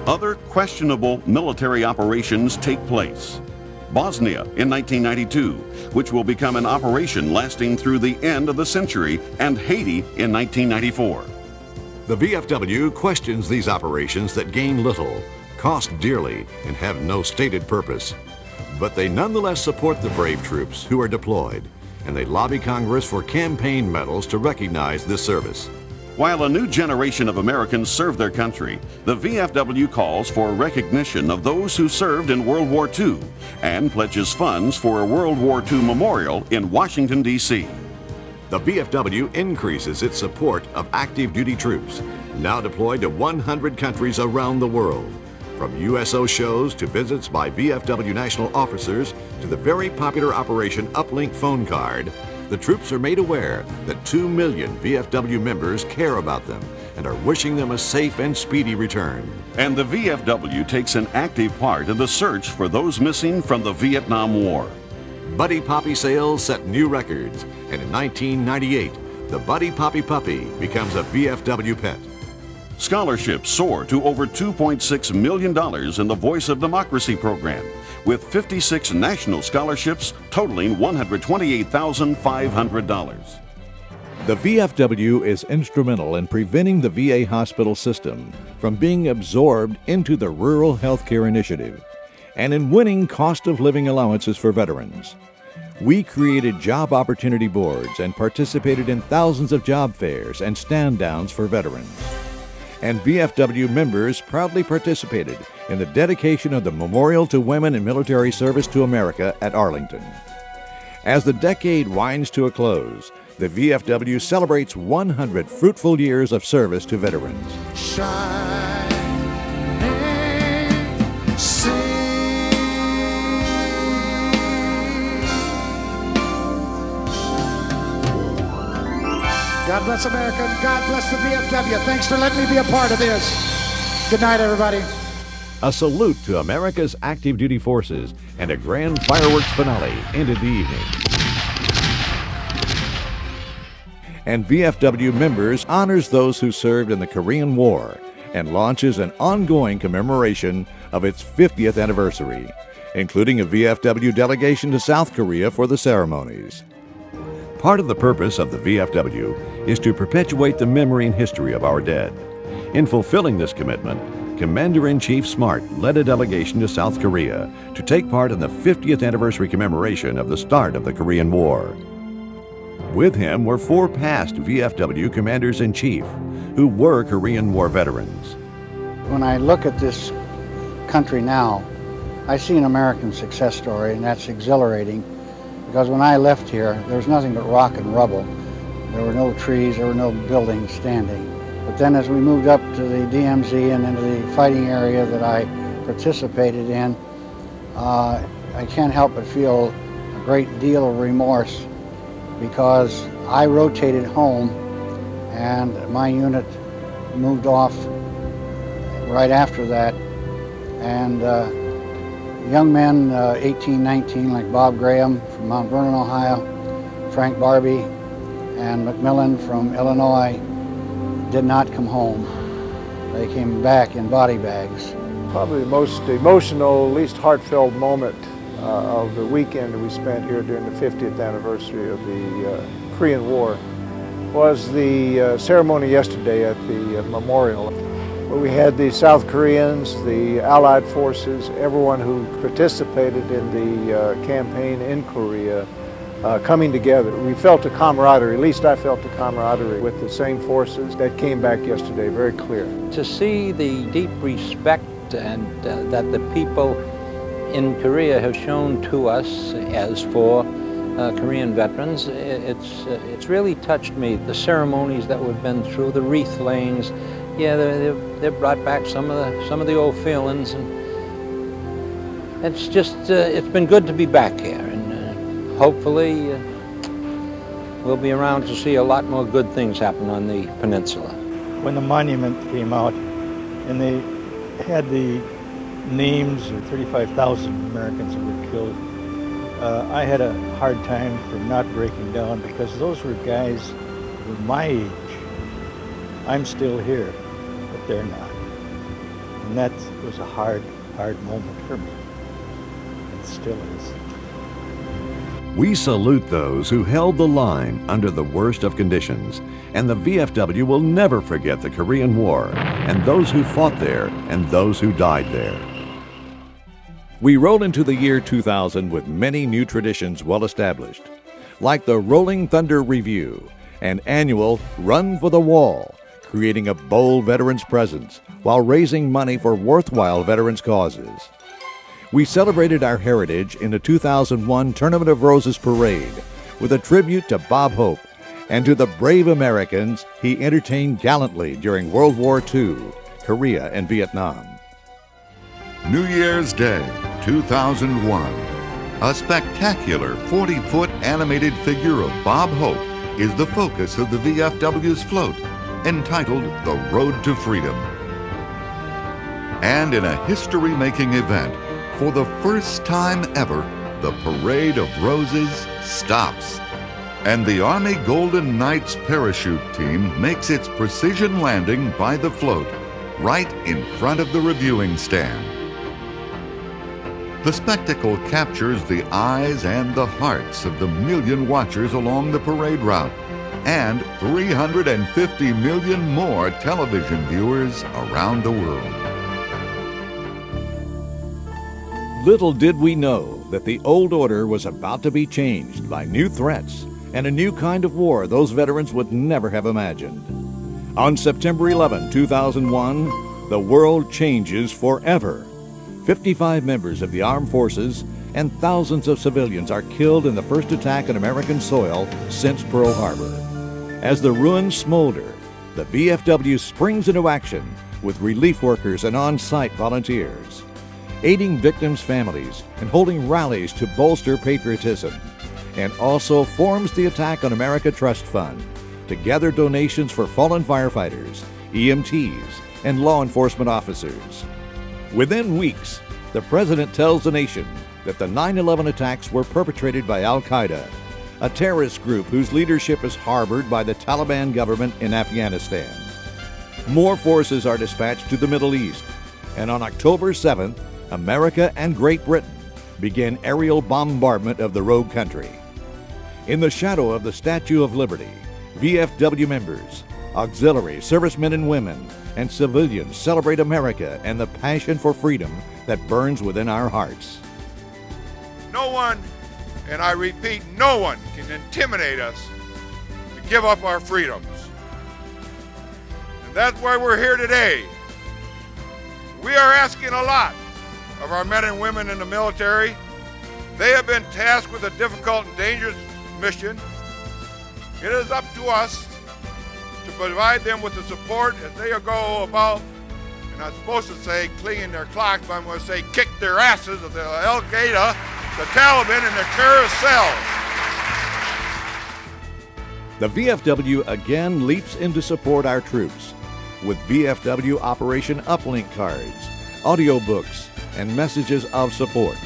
Other questionable military operations take place. Bosnia in 1992, which will become an operation lasting through the end of the century, and Haiti in 1994. The VFW questions these operations that gain little, cost dearly, and have no stated purpose. But they nonetheless support the brave troops who are deployed, and they lobby Congress for campaign medals to recognize this service. While a new generation of Americans serve their country, the VFW calls for recognition of those who served in World War II and pledges funds for a World War II memorial in Washington, D.C. The VFW increases its support of active duty troops, now deployed to 100 countries around the world. From USO shows to visits by VFW national officers to the very popular Operation Uplink phone card, the troops are made aware that 2 million VFW members care about them and are wishing them a safe and speedy return. And the VFW takes an active part in the search for those missing from the Vietnam War. Buddy Poppy sales set new records, and in 1998, the Buddy Poppy Puppy becomes a VFW pet. Scholarships soar to over $2.6 million in the Voice of Democracy program, with 56 national scholarships totaling $128,500. The VFW is instrumental in preventing the VA hospital system from being absorbed into the Rural Healthcare Initiative and in winning cost of living allowances for veterans. We created job opportunity boards and participated in thousands of job fairs and stand-downs for veterans. And VFW members proudly participated in the dedication of the Memorial to Women in Military Service to America at Arlington. As the decade winds to a close, the VFW celebrates 100 fruitful years of service to veterans. God bless America, and God bless the VFW. Thanks for letting me be a part of this. Good night, everybody. A salute to America's active duty forces and a grand fireworks finale ended the evening. And VFW members honors those who served in the Korean War and launches an ongoing commemoration of its 50th anniversary, including a VFW delegation to South Korea for the ceremonies. Part of the purpose of the VFW is to perpetuate the memory and history of our dead. In fulfilling this commitment, Commander-in-Chief Smart led a delegation to South Korea to take part in the 50th anniversary commemoration of the start of the Korean War. With him were 4 past VFW Commanders-in-Chief who were Korean War veterans. When I look at this country now, I see an American success story, and that's exhilarating. Because when I left here, there was nothing but rock and rubble. There were no trees, there were no buildings standing. But then as we moved up to the DMZ and into the fighting area that I participated in, I can't help but feel a great deal of remorse because I rotated home and my unit moved off right after that. And young men, 18, 19, like Bob Graham from Mount Vernon, Ohio, Frank Barbie, and McMillan from Illinois did not come home. They came back in body bags. Probably the most emotional, least heartfelt moment of the weekend that we spent here during the 50th anniversary of the Korean War was the ceremony yesterday at the memorial, where we had the South Koreans, the Allied forces, everyone who participated in the campaign in Korea coming together. We felt a camaraderie, at least I felt a camaraderie with the same forces that came back yesterday, very clear. To see the deep respect and that the people in Korea have shown to us as for Korean veterans, it's really touched me. The ceremonies that we've been through, the wreath layings, yeah, they've brought back some of the old feelings, and it's just it's been good to be back here, and hopefully we'll be around to see a lot more good things happen on the peninsula. When the monument came out, and they had the names of 35,000 Americans who were killed, I had a hard time for not breaking down, because those were guys who were my age. I'm still here, but they're not. And that was a hard moment for me. It still is. We salute those who held the line under the worst of conditions, and the VFW will never forget the Korean War and those who fought there and those who died there. We roll into the year 2000 with many new traditions well established, like the Rolling Thunder Review and annual Run for the Wall, creating a bold veterans presence while raising money for worthwhile veterans causes. We celebrated our heritage in the 2001 Tournament of Roses Parade with a tribute to Bob Hope and to the brave Americans he entertained gallantly during World War II, Korea, and Vietnam. New Year's Day, 2001. A spectacular 40-foot animated figure of Bob Hope is the focus of the VFW's float, entitled The Road to Freedom. And in a history-making event, for the first time ever, the Parade of Roses stops. And the Army Golden Knights parachute team makes its precision landing by the float, right in front of the reviewing stand. The spectacle captures the eyes and the hearts of the million watchers along the parade route, and 350 million more television viewers around the world. Little did we know that the old order was about to be changed by new threats and a new kind of war those veterans would never have imagined. On September 11, 2001, the world changes forever. 55 members of the armed forces and thousands of civilians are killed in the first attack on American soil since Pearl Harbor. As the ruins smolder, the VFW springs into action with relief workers and on-site volunteers, aiding victims' families and holding rallies to bolster patriotism, and also forms the Attack on America Trust Fund to gather donations for fallen firefighters, EMTs, and law enforcement officers. Within weeks, the President tells the nation that the 9/11 attacks were perpetrated by Al-Qaeda, a terrorist group whose leadership is harbored by the Taliban government in Afghanistan. More forces are dispatched to the Middle East, and on October 7th, America and Great Britain began aerial bombardment of the rogue country. In the shadow of the Statue of Liberty, VFW members, auxiliary servicemen and women, and civilians celebrate America and the passion for freedom that burns within our hearts. No one, and I repeat, no one can intimidate us to give up our freedoms. And that's why we're here today. We are asking a lot of our men and women in the military. They have been tasked with a difficult and dangerous mission. It is up to us to provide them with the support as they go about, and I'm supposed to say cleaning their clocks, but I'm going to say kick their asses of the Al-Qaeda, the Taliban, and the terrorist cells. The VFW again leaps in to support our troops with VFW Operation Uplink cards, audiobooks, and messages of support.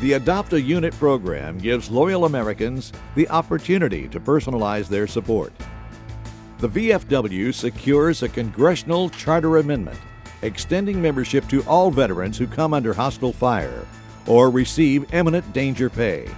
The Adopt a Unit program gives loyal Americans the opportunity to personalize their support. The VFW secures a congressional charter amendment extending membership to all veterans who come under hostile fire or receive imminent danger pay.